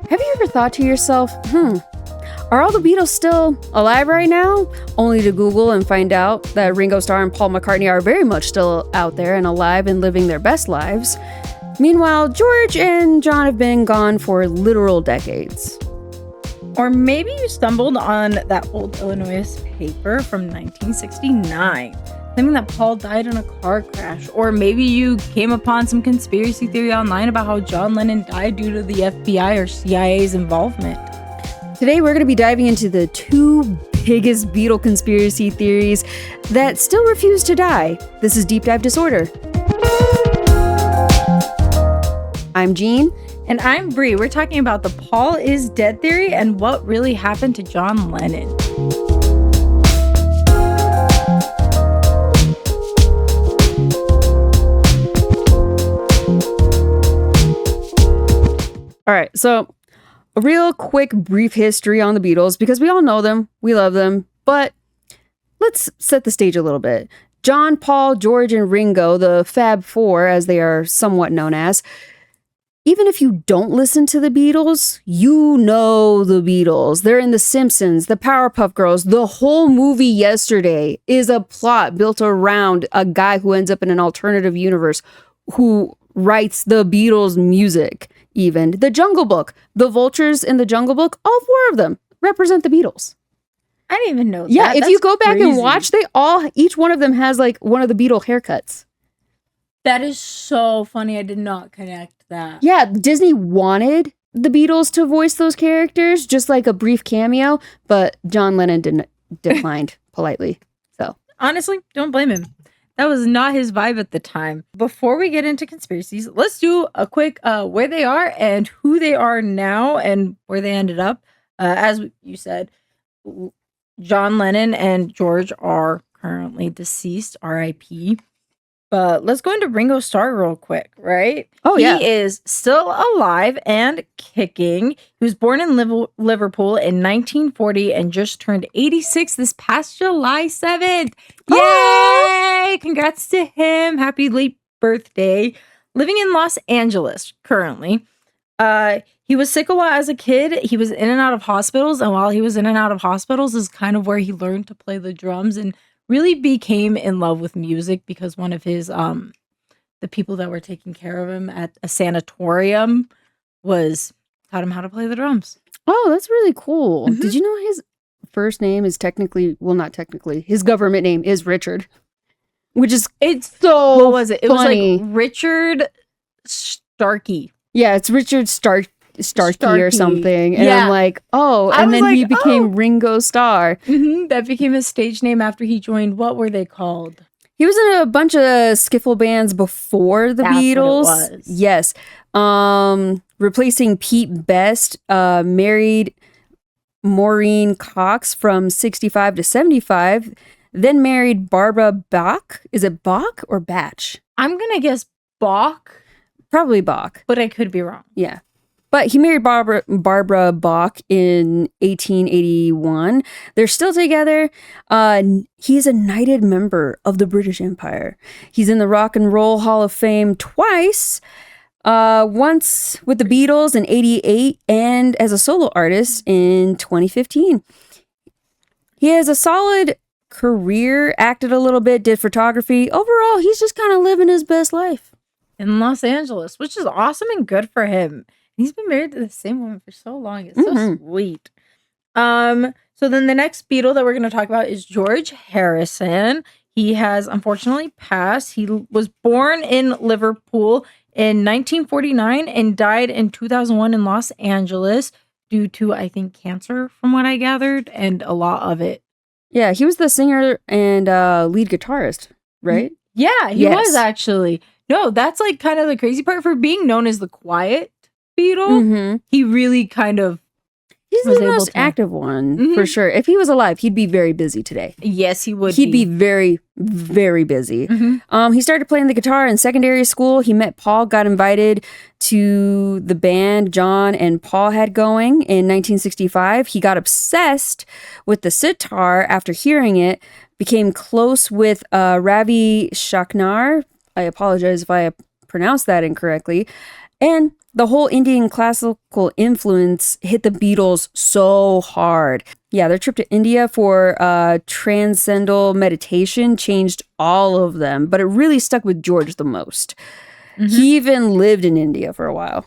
Have you ever thought to yourself, are all the Beatles still alive right now? Only to Google and find out that Ringo Starr and Paul McCartney are very much still out there and alive and living their best lives. Meanwhile, George and John have been gone for literal decades. Or maybe you stumbled on that old Illinois paper from 1969, claiming that Paul died in a car crash. Or maybe you came upon some conspiracy theory online about how John Lennon died due to the FBI or CIA's involvement. Today, we're going to be diving into the two biggest Beatle conspiracy theories that still refuse to die. This is Deep Dive Disorder. I'm Jean. And I'm Brie. We're talking about the Paul is dead theory and what really happened to John Lennon. All right, so a real quick, brief history on the Beatles, because we all know them, we love them, but let's set the stage a little bit. John, Paul, George, and Ringo, the Fab Four, as they are somewhat known as, even if you don't listen to the Beatles, you know the Beatles. They're in The Simpsons, The Powerpuff Girls. The whole movie Yesterday is a plot built around a guy who ends up in an alternative universe who writes the Beatles music. Even The Jungle Book, the vultures in the Jungle Book, all four of them represent the Beatles. I didn't even know that. Yeah, if That's you go back crazy. and watch, each one of them has like one of the Beatle haircuts. That is so funny. I did not connect that. Yeah, Disney wanted the Beatles to voice those characters, just like a brief cameo, but John Lennon declined politely. So Honestly, don't blame him. That was not his vibe at the time. Before we get into conspiracies, let's do a quick where they are and who they are now and where they ended up. As you said, John Lennon and George are currently deceased, R.I.P. But let's go into Ringo Starr real quick, right? Oh, yeah. He is still alive and kicking. He was born in Liverpool in 1940 and just turned 86 this past July 7th. Yay! Congrats to him. Happy late birthday. Living in Los Angeles currently. He was sick a lot as a kid. He was in and out of hospitals. And while he was in and out of hospitals is kind of where he learned to play the drums and really became in love with music because one of his, the people that were taking care of him at a sanatorium taught him how to play the drums. Oh, that's really cool. Mhm. Did you know his first name is not technically, his government name is Richard, which is It's so what was it? It funny. was like Richard Starkey. Yeah, it's Richard Starkey or Starkey. something. And Yeah. I'm like, oh, I and was then he like, became oh. Ringo Starr. That became his stage name after he joined. What were they called? He was in a bunch of skiffle bands before the That's what it Beatles. was. Yes. Replacing Pete Best, married Maureen Cox from 65 to 75, then married Barbara Bach. Is it Bach or Batch? I'm gonna guess Bach, Probably Bach. but I could be wrong. Yeah. But he married Barbara Bach in 1881. They're still together. He's a knighted member of the British Empire. He's in the Rock and Roll Hall of Fame twice. Once with the Beatles in 88 and as a solo artist in 2015. He has a solid career, acted a little bit, did photography. Overall, he's just kind of living his best life. In Los Angeles, which is awesome and good for him. He's been married to the same woman for so long. It's so sweet. So then the next Beatle that we're going to talk about is George Harrison. He has unfortunately passed. He was born in Liverpool in 1949 and died in 2001 in Los Angeles due to, I think, cancer, from what I gathered, and a lot of it. Yeah, he was the singer and lead guitarist, right? Yeah, he Yes. was actually. No, that's like kind of the crazy part for being known as the quiet Beatle. Mm-hmm. He really kind of He's was the able most to- active one, Mhm. for sure. If he was alive, he'd be very busy today. Yes, he would. He'd be very, very busy. Mhm. He started playing the guitar in secondary school. He met Paul, got invited to the band John and Paul had going in 1965. He got obsessed with the sitar after hearing it, became close with Ravi Shankar. I apologize if I pronounced that incorrectly. And the whole Indian classical influence hit the Beatles so hard. Yeah, their trip to India for transcendental meditation changed all of them, but it really stuck with George the most. He even lived in India for a while.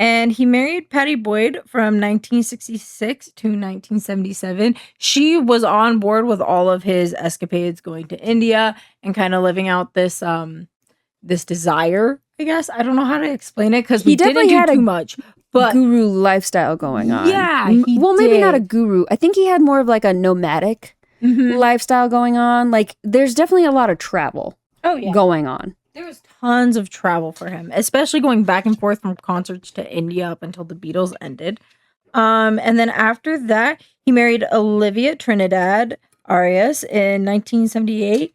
And he married Patty Boyd from 1966 to 1977. She was on board with all of his escapades, going to India and kind of living out this this desire, I guess. I don't know how to explain it because we didn't do too much. But guru lifestyle going on. Yeah, maybe not a guru. I think he had more of like a nomadic lifestyle going on. Like there's definitely a lot of travel going on. There was tons of travel for him, especially going back and forth from concerts to India up until the Beatles ended. And then after that, he married Olivia Trinidad Arias in 1978.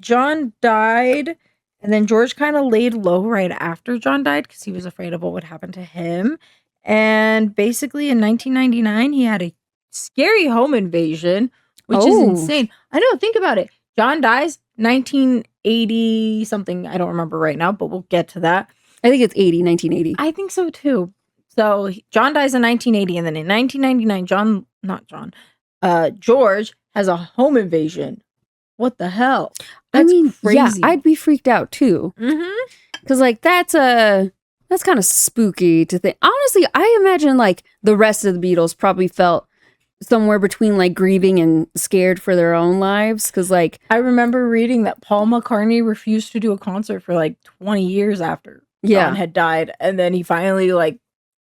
John died, and then George kind of laid low right after John died because he was afraid of what would happen to him. And basically in 1999, he had a scary home invasion, which is insane. I know, think about it. John dies 1980 something. I don't remember right now, but we'll get to that. I think it's 1980. I think so too. So John dies in 1980, and then in 1999, George has a home invasion. What the hell? That's crazy. Yeah, I'd be freaked out too. Because like that's kind of spooky to think. Honestly, I imagine like the rest of the Beatles probably felt somewhere between like grieving and scared for their own lives. Because like I remember reading that Paul McCartney refused to do a concert for like 20 years after John had died, and then he finally like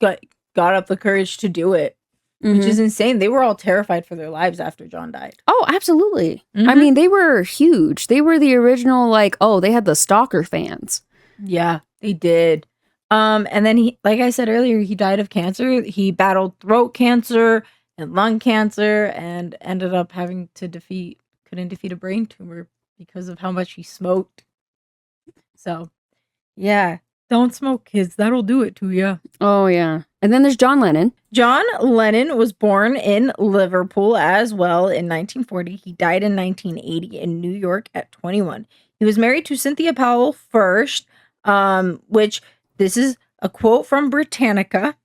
got up the courage to do it, which is insane. They were all terrified for their lives after John died. Oh, absolutely. I mean, they were huge. They were the original like, they had the stalker fans. Yeah, they did. And then he, like I said earlier, he died of cancer. He battled throat cancer and lung cancer and ended up having to couldn't defeat a brain tumor because of how much he smoked. So, yeah, don't smoke, kids. That'll do it to you. Oh, yeah. And then there's John Lennon. John Lennon was born in Liverpool as well in 1940. He died in 1980 in New York at 21. He was married to Cynthia Powell first, which this is a quote from Britannica.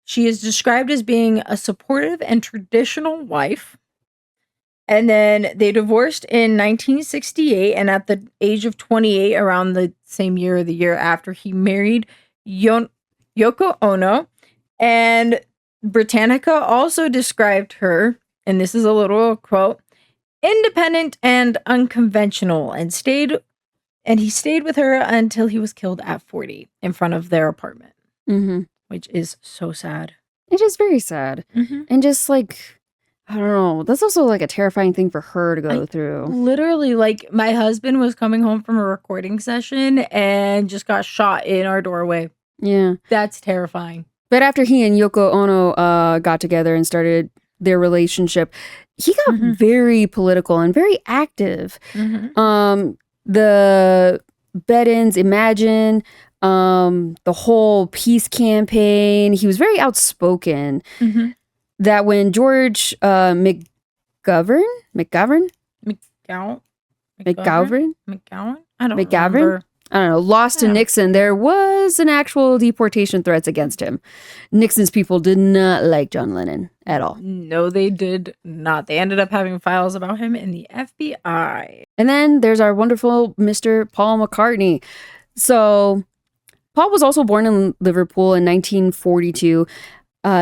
She is described as being a supportive and traditional wife. And then they divorced in 1968. And at the age of 28, around the same year or the year after, he married Yoko Ono. And Britannica also described her, and this is a little quote, independent and unconventional, and he stayed with her until he was killed at 40 in front of their apartment. Which is so sad. It is very sad. And just like, I don't know, that's also like a terrifying thing for her to go through. Literally, like my husband was coming home from a recording session and just got shot in our doorway. Yeah. That's terrifying. But after he and Yoko Ono got together and started their relationship, he got very political and very active. The Bed-Ins, Imagine, the whole peace campaign. He was very outspoken. That when George McGowan, lost to Nixon, there was an actual deportation threats against him. Nixon's people did not like John Lennon at all. No, they did not. They ended up having files about him in the FBI. And then there's our wonderful Mr. Paul McCartney. So Paul was also born in Liverpool in 1942.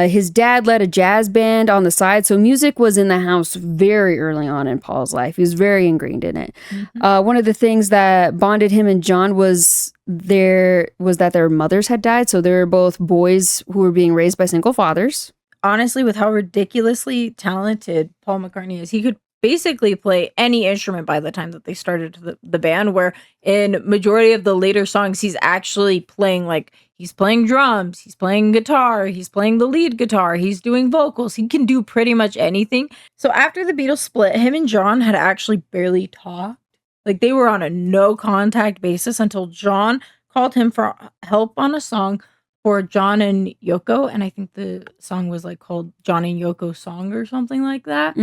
His dad led a jazz band on the side, so music was in the house very early on in Paul's life. He was very ingrained in it. One of the things that bonded him and John was that their mothers had died, so they were both boys who were being raised by single fathers. Honestly, with how ridiculously talented Paul McCartney is, he could basically play any instrument by the time that they started the band, where in majority of the later songs, he's actually playing he's playing drums, he's playing guitar, he's playing the lead guitar, he's doing vocals. He can do pretty much anything. So after the Beatles split, him and John had actually barely talked. Like they were on a no contact basis until John called him for help on a song for John and Yoko. And I think the song was like called John and Yoko Song or something like that.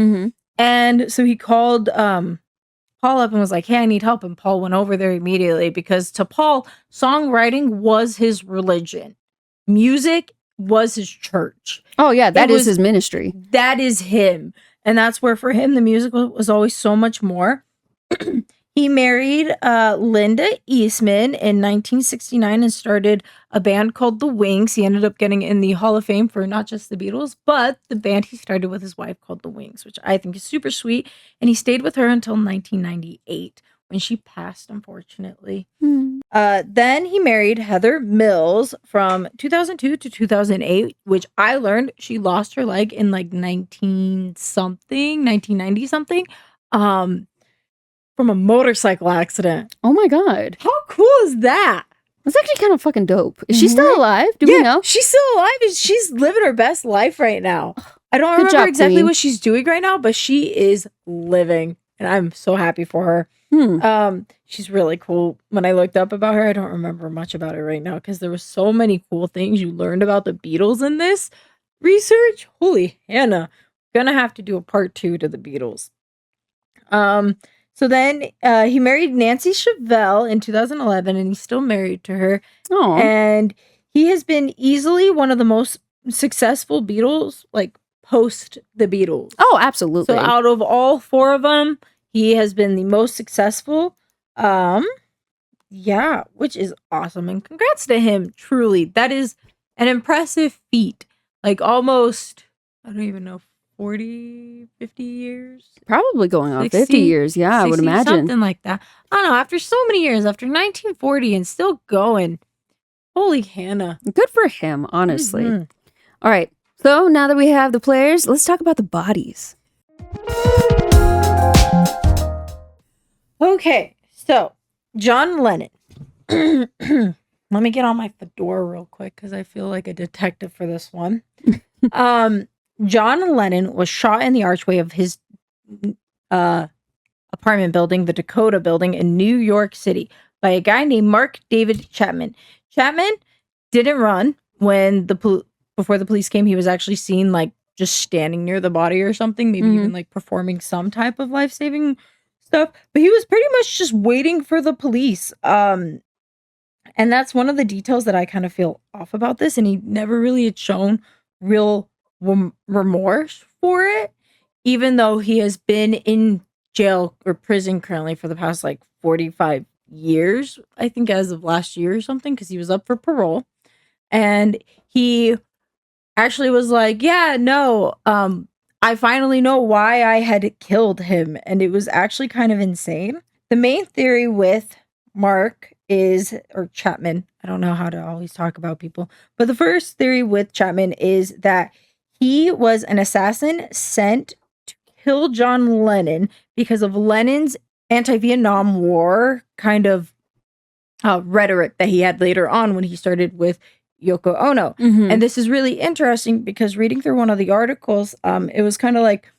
And so he called Paul Paul up and was like, hey, I need help. And Paul went over there immediately because to Paul, songwriting was his religion. Music was his church. Oh, yeah, that is his ministry. That is him. And that's where for him, the music was always so much more. He married Linda Eastman in 1969 and started a band called The Wings. He ended up getting in the Hall of Fame for not just the Beatles, but the band he started with his wife called The Wings, which I think is super sweet. And he stayed with her until 1998 when she passed, unfortunately. Then he married Heather Mills from 2002 to 2008, which I learned she lost her leg in like 1990 something. From a motorcycle accident. Oh my God. How cool is that? That's actually kind of fucking dope. Is she still alive? Do we know? She's still alive. She's living her best life right now. I don't Good remember job, exactly queen. what she's doing right now, but she is living. And I'm so happy for her. She's really cool. When I looked up about her, I don't remember much about her right now because there were so many cool things you learned about the Beatles in this research. Holy Hannah. Gonna have to do a part 2 to the Beatles. So then he married Nancy Chevelle in 2011, and he's still married to her. Aww. And he has been easily one of the most successful Beatles, like post the Beatles. Oh, absolutely. So out of all 4 of them, he has been the most successful. Yeah, which is awesome. And congrats to him, truly. That is an impressive feat. Like almost, I don't even know, 40, 50 years? Probably going on 60, 50 years. Yeah, I would imagine. Something like that. I don't know. After so many years, after 1940 and still going. Holy Hannah. Good for him, honestly. Mhm. All right. So now that we have the players, let's talk about the bodies. Okay. So, John Lennon. Let me get on my fedora real quick because I feel like a detective for this one. John Lennon was shot in the archway of his apartment building, the Dakota building in New York City, by a guy named Mark David Chapman. Chapman didn't run when before the police came. He was actually seen like just standing near the body or something, maybe even like performing some type of life-saving stuff. But he was pretty much just waiting for the police. And that's one of the details that I kind of feel off about this. And he never really had shown real remorse for it, even though he has been in jail or prison currently for the past like 45 years, I think as of last year or something, because he was up for parole. And he actually was like, yeah, no, I finally know why I had killed him. And it was actually kind of insane. The main theory with Mark is, or Chapman, I don't know how to always talk about people, but the first theory with Chapman is that he was an assassin sent to kill John Lennon because of Lennon's anti-Vietnam War kind of rhetoric that he had later on when he started with Yoko Ono. And this is really interesting because reading through one of the articles, it was kind of like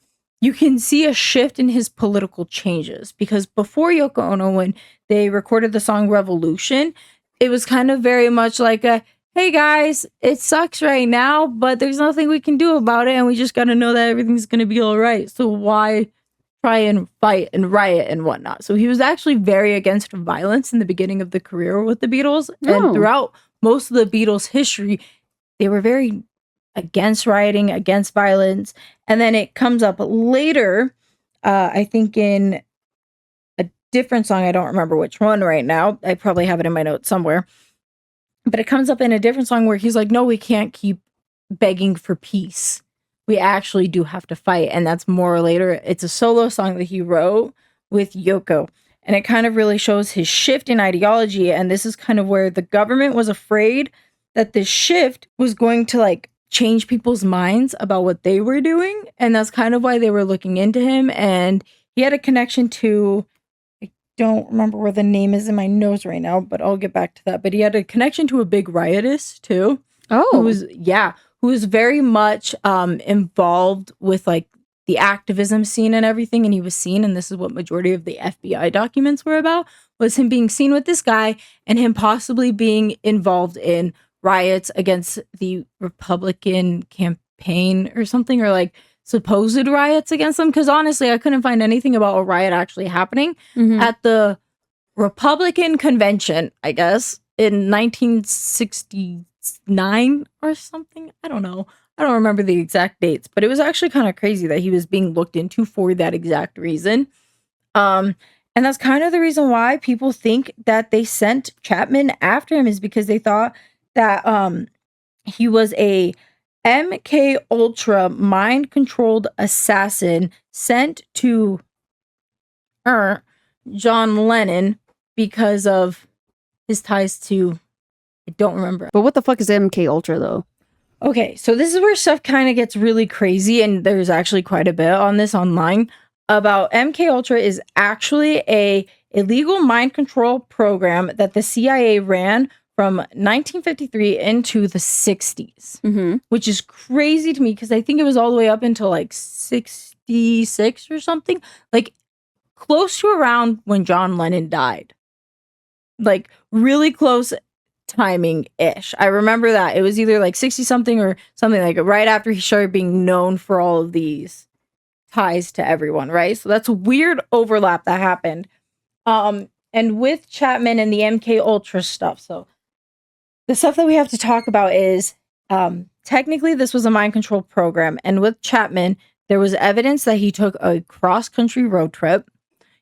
you can see a shift in his political changes because before Yoko Ono, when they recorded the song Revolution, it was kind of very much like a, hey guys, it sucks right now, but there's nothing we can do about it. And we just got to know that everything's going to be all right. So why try and fight and riot and whatnot? So he was actually very against violence in the beginning of the career with the Beatles. And throughout most of the Beatles' history, they were very against rioting, against violence. And then it comes up later, I think in a different song. I don't remember which one right now. I probably have it in my notes somewhere. But it comes up in a different song where he's like, no, we can't keep begging for peace. We actually do have to fight. And that's more later. It's a solo song that he wrote with Yoko. And it kind of really shows his shift in ideology. And this is kind of where the government was afraid that this shift was going to like change people's minds about what they were doing. And that's kind of why they were looking into him. And he had a connection to, I don't remember where the name is in my notes right now, but I'll get back to that. But he had a connection to a big riotist too. Oh. Who was very much involved with like the activism scene and everything. And he was seen, and this is what majority of the FBI documents were about, was him being seen with this guy and him possibly being involved in riots against the Republican campaign or something, or like supposed riots against them. Because honestly, I couldn't find anything about a riot actually happening Mhm. at the Republican convention, I guess, in 1969 or something. I don't know. I don't remember the exact dates, but it was actually kind of crazy that he was being looked into for that exact reason. And that's kind of the reason why people think that they sent Chapman after him, is because they thought that he was a MK Ultra mind controlled assassin sent to John Lennon because of his ties to, I don't remember. But what the fuck is MK Ultra though? Okay, so this is where stuff kind of gets really crazy, and there's actually quite a bit on this online about MK Ultra. Is actually a illegal mind control program that the CIA ran from 1953 into the 60s, Mm-hmm. which is crazy to me because I think it was all the way up until like 66 or something, like close to around when John Lennon died, like really close timing ish. I remember that it was either like 60 something or something, like right after he started being known for all of these ties to everyone, right? So that's a weird overlap that happened. And with Chapman and the MK Ultra stuff, so the stuff that we have to talk about is technically this was a mind control program, and with Chapman there was evidence that he took a cross country road trip,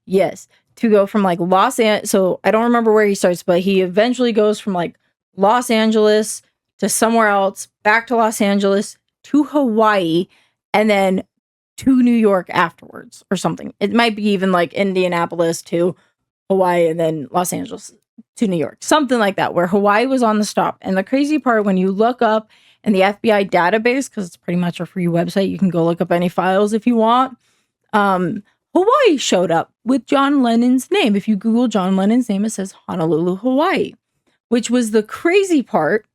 yes, to go from like Los Angeles. So I don't remember where he starts, but he eventually goes from like Los Angeles to somewhere else, back to Los Angeles to Hawaii, and then to New York afterwards or something. It might be even like Indianapolis to Hawaii and then Los Angeles to New York, something like that, where Hawaii was on the stop. And the crazy part, when you look up in the FBI database, because it's pretty much a free website, you can go look up any files if you want. Hawaii showed up with John Lennon's name. If you Google John Lennon's name, it says Honolulu, Hawaii, which was the crazy part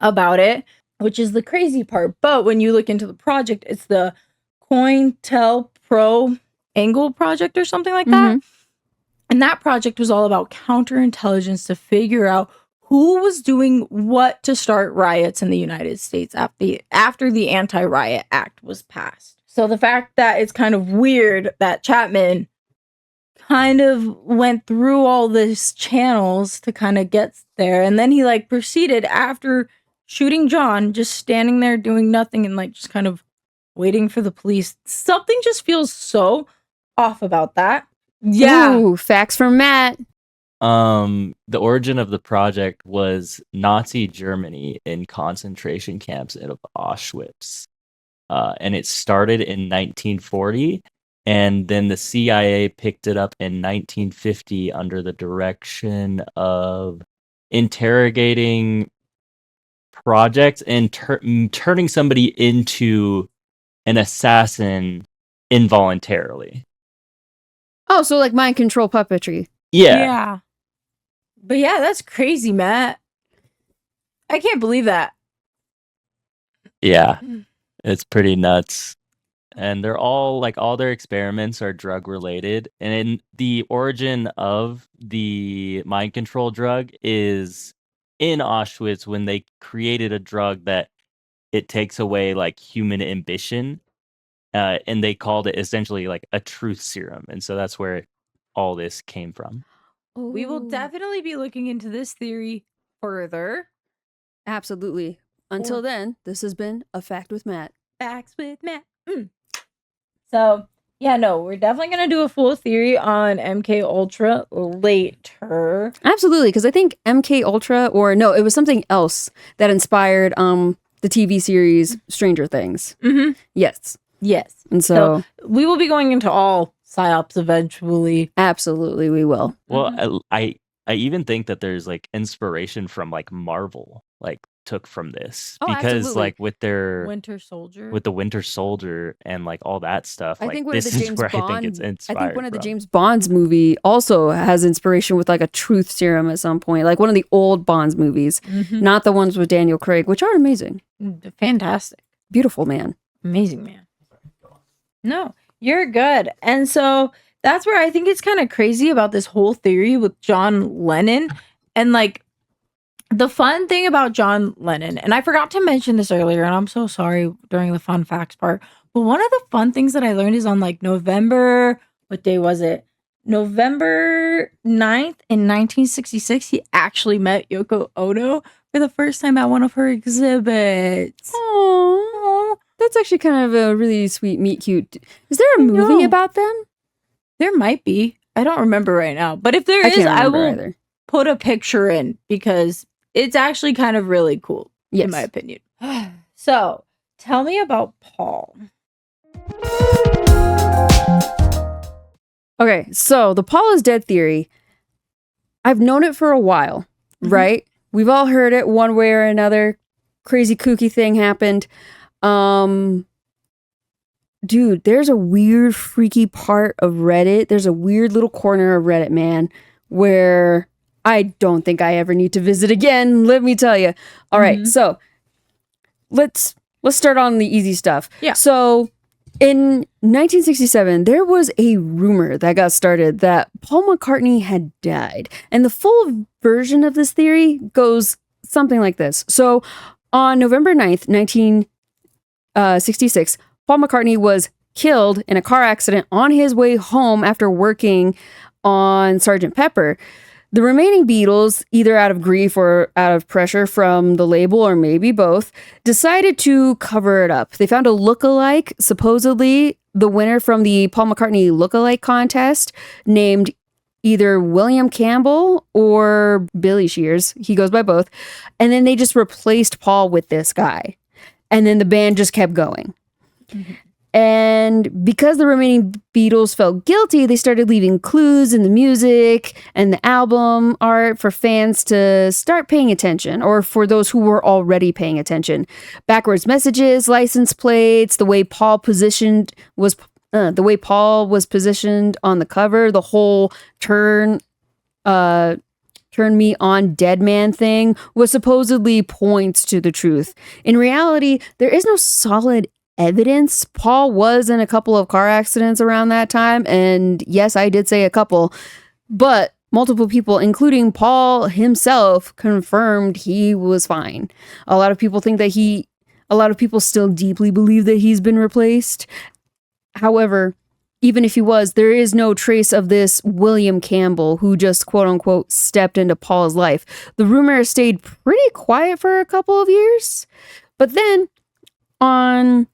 about it, which is the crazy part. But when you look into the project, it's the COINTELPRO Angle project or something like that. And that project was all about counterintelligence to figure out who was doing what to start riots in the United States after the Anti-Riot Act was passed. So the fact that it's kind of weird that Chapman kind of went through all these channels to kind of get there, and then he like proceeded after shooting John, just standing there doing nothing and like just kind of waiting for the police. Something just feels so off about that. Yeah. Ooh, facts from Matt. The origin of the project was Nazi Germany in concentration camps of Auschwitz. And it started in 1940, and then the CIA picked it up in 1950 under the direction of interrogating projects and turning somebody into an assassin involuntarily. Oh, so like mind control puppetry. Yeah. But yeah, that's crazy, Matt. I can't believe that. Yeah. It's pretty nuts. And they're all like, all their experiments are drug related. And in the origin of the mind control drug is in Auschwitz, when they created a drug that it takes away like human ambition. And they called it essentially like a truth serum. And so that's where all this came from. We will Ooh. definitely be looking into this theory further. Absolutely. Until Or- then, this has been A Fact with Matt. Facts with Matt. So yeah, no, we're definitely gonna do a full theory on MK Ultra later. Absolutely, because I think MK Ultra, or no, it was something else that inspired the TV series Stranger Things. Mm-hmm. Yes. Yes. And so We will be going into all psyops eventually. absolutely we will. Well, I even think that there's like inspiration from like Marvel, like took from this, Oh, because absolutely. like with their Winter Soldier. with the Winter Soldier and like all that stuff. I like think one of this the is James where Bond I think it's inspired. I think one of the from. James Bond's movie also has inspiration with like a truth serum at some point. Like one of the old Bonds movies, Mhm. not the ones with Daniel Craig, which are amazing. Fantastic. Beautiful man. Amazing, man. No, you're good. And so that's where I think it's kind of crazy about this whole theory with John Lennon. And like the fun thing about John Lennon, and I forgot to mention this earlier, and I'm so sorry during the fun facts part, But one of the fun things that I learned is on like what day was it? November 9th in 1966, he actually met Yoko Ono for the first time at one of her exhibits. Oh, that's actually kind of a really sweet meet cute. Is there a movie about them? There might be. I don't remember right now. But if there I is, can't I remember will either. put a picture in because it's actually kind of really cool, Yes. in my opinion. So, tell me about Paul. Okay, so the Paul is dead theory. I've known it for a while, right? We've all heard it one way or another. Crazy kooky thing happened. Dude, there's a weird freaky part of Reddit. There's a weird little corner of Reddit, man, where I don't think I ever need to visit again. Let me tell you. All right, so let's start on the easy stuff. Yeah. So in 1967, there was a rumor that got started that Paul McCartney had died. And the full version of this theory goes something like this. So on November 9th, 1966, Paul McCartney was killed in a car accident on his way home after working on Sgt. Pepper. The remaining Beatles, either out of grief or out of pressure from the label or maybe both, decided to cover it up. They found a lookalike, supposedly the winner from the Paul McCartney lookalike contest, named either William Campbell or Billy Shears. He goes by both. And then they just replaced Paul with this guy. And then the band just kept going. And because the remaining Beatles felt guilty, they started leaving clues in the music and the album art for fans to start paying attention, or for those who were already paying attention. Backwards messages, license plates, the way Paul was positioned on the cover, the whole turn me on dead man thing was supposedly points to the truth. In reality, there is no solid evidence. Paul was in a couple of car accidents around that time, and yes, I did say a couple, but multiple people, including Paul himself, confirmed he was fine. A lot of people still deeply believe that he's been replaced. However, even if he was, there is no trace of this William Campbell who just quote unquote stepped into Paul's life. The rumor stayed pretty quiet for a couple of years, but then on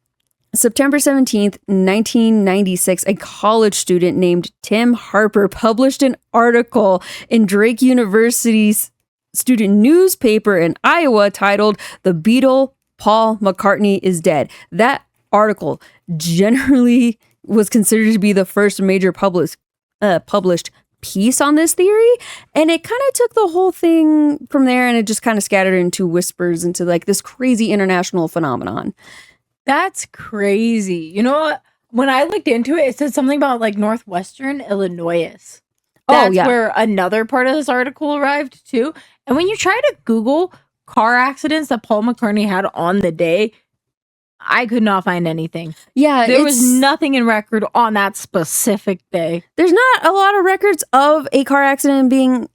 September 17th, 1996, a college student named Tim Harper published an article in Drake University's student newspaper in Iowa titled "The Beatle Paul McCartney is Dead." That article generally was considered to be the first major published piece on this theory, and it kind of took the whole thing from there, and it just kind of scattered into whispers into like this crazy international phenomenon. That's crazy. You know what? When I looked into it, it said something about like Northwestern Illinois. That's where another part of this article arrived too. And when you try to Google car accidents that Paul McCartney had on the day, I could not find anything. Yeah, there was nothing in record on that specific day. There's not a lot of records of a car accident being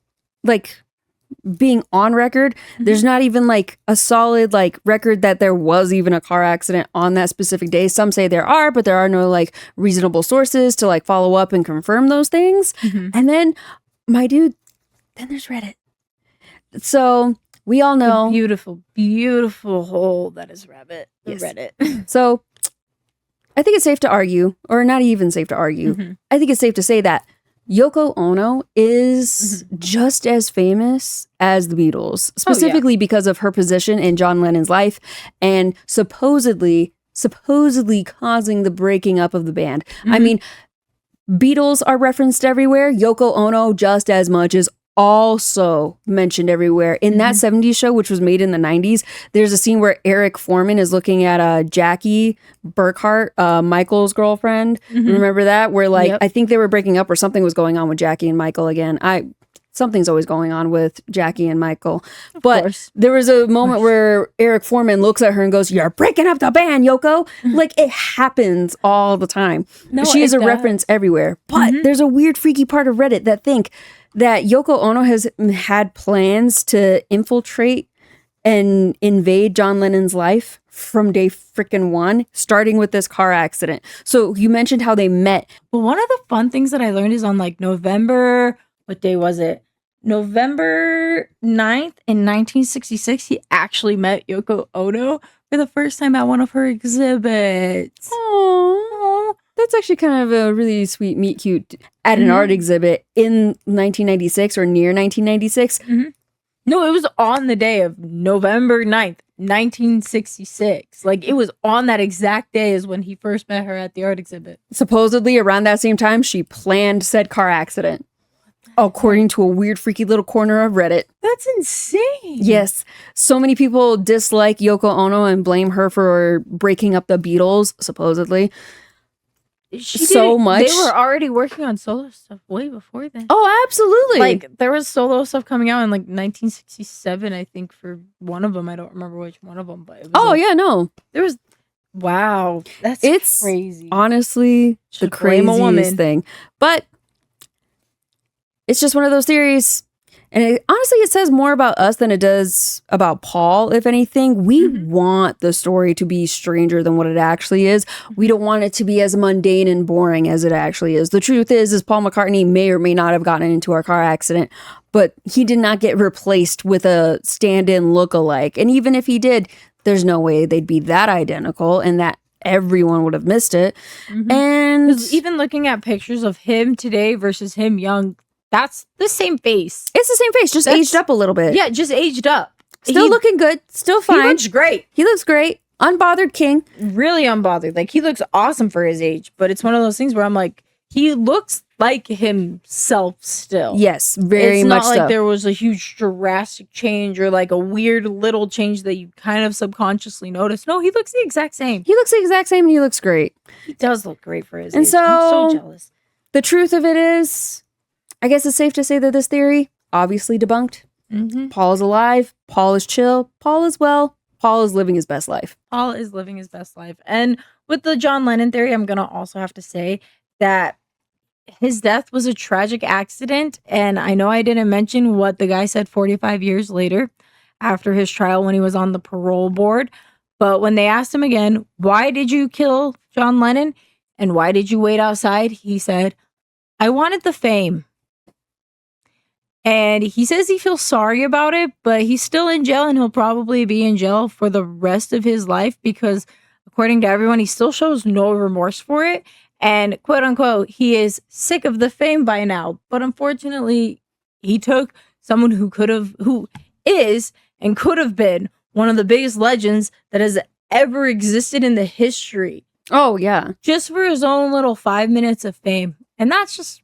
on record. There's not even like a solid like record that there was even a car accident on that specific day. Some say there are, but there are no like reasonable sources to like follow up and confirm those things. And then my dude, then there's Reddit. So we all know the beautiful, beautiful hole that is Reddit. Yes. Reddit. So I think it's safe to argue, or not even safe to argue. I think it's safe to say that Yoko Ono is just as famous as the Beatles, specifically because of her position in John Lennon's life and supposedly causing the breaking up of the band. I mean, Beatles are referenced everywhere. Yoko Ono just as much is also mentioned everywhere. In that 70s show, which was made in the 90s, there's a scene where Eric Foreman is looking at Jackie Burkhart, Michael's girlfriend. Remember that? Where like, I think they were breaking up or something was going on with Jackie and Michael again. Something's always going on with Jackie and Michael. But there was a moment where Eric Foreman looks at her and goes, "You're breaking up the band, Yoko." Like, it happens all the time. She is a reference everywhere. But there's a weird, freaky part of Reddit that think that Yoko Ono has had plans to infiltrate and invade John Lennon's life from day freaking one, starting with this car accident. So you mentioned how they met. But one of the fun things that I learned is on like November, what day was it? November 9th in 1966, he actually met Yoko Ono for the first time at one of her exhibits. Oh, that's actually kind of a really sweet meet cute at an art exhibit in 1996 or near 1996. No, it was on the day of November 9th, 1966. Like, it was on that exact day as when he first met her at the art exhibit. Supposedly around that same time, she planned said car accident. According to a weird, freaky little corner of Reddit. That's insane. Yes. So many people dislike Yoko Ono and blame her for breaking up the Beatles, supposedly. Much. They were already working on solo stuff way before then. Oh, absolutely. Like, there was solo stuff coming out in like 1967, I think, for one of them. I don't remember which one of them, but it was no. There was, wow. It's crazy. Honestly, the craziest thing. But it's just one of those theories. And honestly, it says more about us than it does about Paul, if anything. We want the story to be stranger than what it actually is. We don't want it to be as mundane and boring as it actually is. The truth is Paul McCartney may or may not have gotten into a car accident, but he did not get replaced with a stand-in look-alike. And even if he did, there's no way they'd be that identical and that everyone would have missed it. And even looking at pictures of him today versus him young, that's the same face. It's the same face, just aged up a little bit. Yeah, just aged up. Still looking good. Still fine. He looks great. He looks great. Unbothered king. Really unbothered. Like, he looks awesome for his age. But it's one of those things where I'm like, he looks like himself still. Yes, very much so. It's not like there was a huge drastic change or like a weird little change that you kind of subconsciously notice. No, he looks the exact same. He looks the exact same and he looks great. He does look great for his age. And so, I'm so jealous. The truth of it is, I guess it's safe to say that this theory, obviously debunked. Paul is alive. Paul is chill. Paul is well. Paul is living his best life. Paul is living his best life. And with the John Lennon theory, I'm going to also have to say that his death was a tragic accident. And I know I didn't mention what the guy said 45 years later after his trial when he was on the parole board. But when they asked him again, why did you kill John Lennon? And why did you wait outside? He said, I wanted the fame. And he says he feels sorry about it, but he's still in jail and he'll probably be in jail for the rest of his life because, according to everyone, he still shows no remorse for it. And quote unquote, he is sick of the fame by now. But unfortunately, he took someone who is and could have been one of the biggest legends that has ever existed in the history. Oh, yeah. Just for his own little 5 minutes of fame. And that's just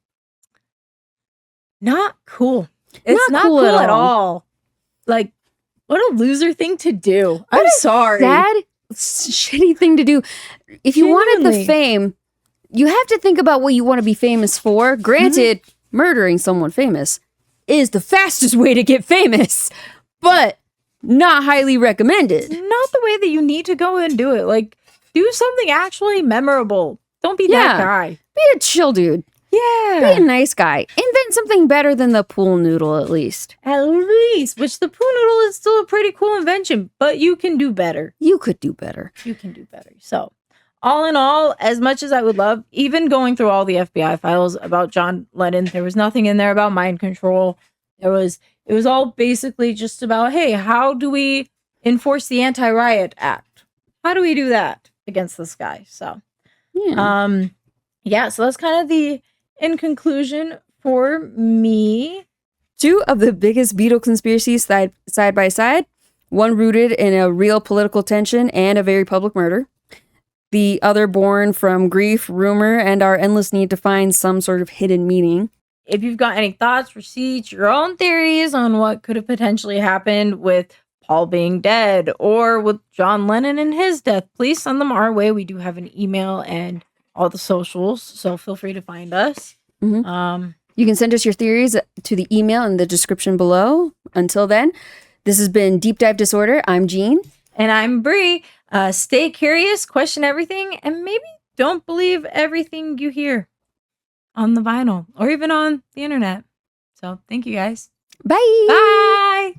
not cool. It's not cool at all. Like, what a loser thing to do. I'm sorry. Sad, shitty thing to do. If you wanted the fame, you have to think about what you want to be famous for. Granted, murdering someone famous is the fastest way to get famous, but not highly recommended. Not the way that you need to go and do it. Like, do something actually memorable. Don't be that guy. Be a chill dude. Yeah. Be a nice guy. Invent something better than the pool noodle, at least. At least. Which the pool noodle is still a pretty cool invention, but you can do better. You could do better. You can do better. So, all in all, as much as I would love, even going through all the FBI files about John Lennon, there was nothing in there about mind control. It was all basically just about, hey, how do we enforce the Anti-Riot Act? How do we do that against this guy? So, so that's kind of the in conclusion for me. Two of the biggest Beatle conspiracies side by side, one rooted in a real political tension and a very public murder. The other born from grief, rumor, and our endless need to find some sort of hidden meaning. If you've got any thoughts, receipts, your own theories on what could have potentially happened with Paul being dead or with John Lennon and his death, please send them our way. We do have an email and all the socials, so feel free to find us. You can send us your theories to the email in the description below. Until then, this has been Deep Dive Disorder. I'm Jean. And I'm Brie. Stay curious, question everything, and maybe don't believe everything you hear on the vinyl or even on the internet. So thank you guys. Bye. Bye.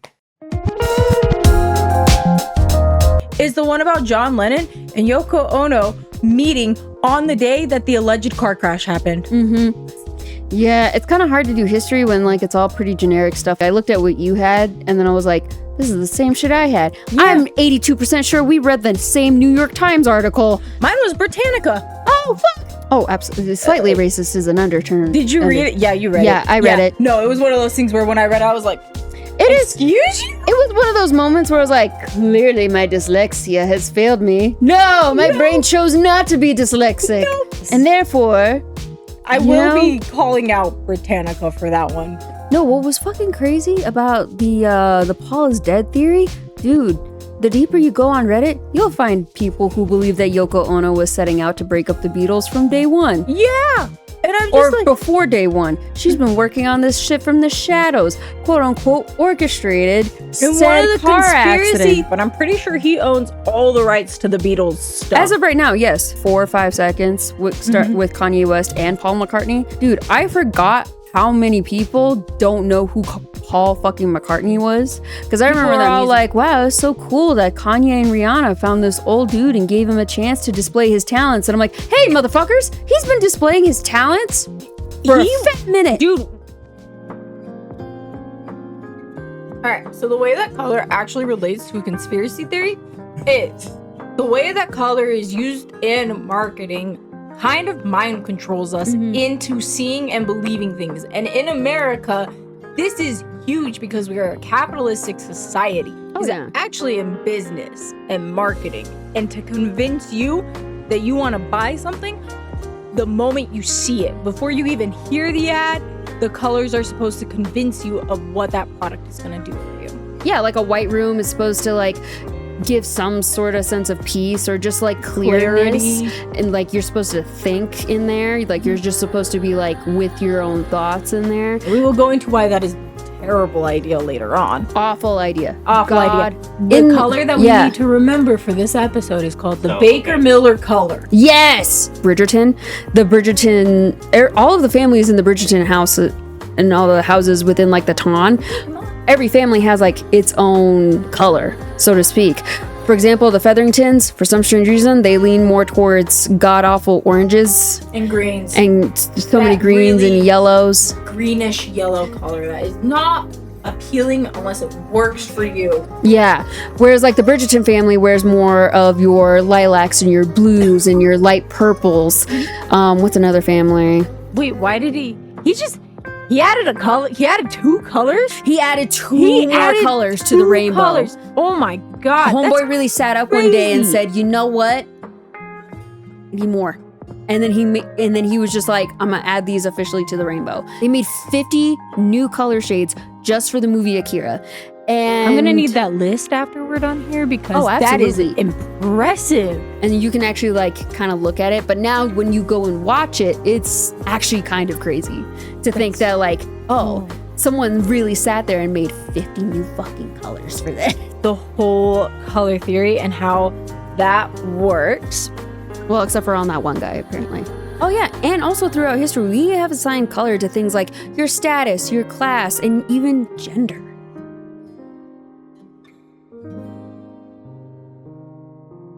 is the one about John Lennon and Yoko Ono meeting on the day that the alleged car crash happened. Yeah, it's kind of hard to do history when like it's all pretty generic stuff. I looked at what you had and then I was like, this is the same shit I had. Yeah. I'm 82% sure we read the same New York Times article. Mine was Britannica. Oh, fuck. Oh, absolutely. Slightly racist is an underturn. Did you read it? Yeah, you read it. Yeah, I read it. No, it was one of those things where when I read it, I was like, excuse you? It was one of those moments where I was like, clearly my dyslexia has failed me. No, my brain chose not to be dyslexic. No. And therefore, I will be calling out Britannica for that one. no, what was fucking crazy about the Paul is dead theory? Dude, the deeper you go on Reddit, you'll find people who believe that Yoko Ono was setting out to break up the Beatles from day one. Yeah. And I'm just Or like, before day one. She's been working on this shit from the shadows, quote unquote, orchestrated in said one of the car conspiracy, accident. but I'm pretty sure he owns all the rights to the Beatles stuff. As of right now, yes, 4 or 5 seconds with with Kanye West and Paul McCartney. Dude, I forgot how many people don't know who Paul fucking McCartney was. Because I remember they're all like, wow, it's so cool that Kanye and Rihanna found this old dude and gave him a chance to display his talents. And I'm like, hey, motherfuckers, he's been displaying his talents for a fat minute. Dude. Alright, so the way that color actually relates to a conspiracy theory is the way that color is used in marketing kind of mind controls us into seeing and believing things. And in America, this is huge because we are a capitalistic society. It's actually in business and marketing. And to convince you that you want to buy something, the moment you see it, before you even hear the ad, the colors are supposed to convince you of what that product is going to do for you. Yeah, like a white room is supposed to like give some sort of sense of peace or just like clarity. And like you're supposed to think in there, like you're just supposed to be like with your own thoughts in there. We will go into why that is a terrible idea later on. Awful idea. Awful God. idea. The color that we need to remember for this episode is called the Baker Miller color. Yes! Bridgerton. The Bridgerton, all of the families in the Bridgerton house and all the houses within like the town, every family has like its own color, so to speak. For example, the Featheringtons, for some strange reason, they lean more towards god-awful oranges. And greens. And so many greens really and yellows. Greenish yellow color that is not appealing unless it works for you. Yeah. Whereas like the Bridgerton family wears more of your lilacs and your blues and your light purples. What's another family? Wait, why did he added a color. He added 2 colors. He added two more colors to the rainbow. Colors. Oh my god! Homeboy really sat up one day and said, "You know what? I need more." And then he was just like, "I'm gonna add these officially to the rainbow." They made 50 new color shades just for the movie Akira. And I'm gonna need that list after we're done here because that is impressive. And you can actually like kind of look at it, but now when you go and watch it, it's actually kind of crazy to think that like, oh, someone really sat there and made 50 new fucking colors for this. The whole color theory and how that works. Well, except for on that one guy, apparently. Oh yeah, and also throughout history, we have assigned color to things like your status, your class, and even gender.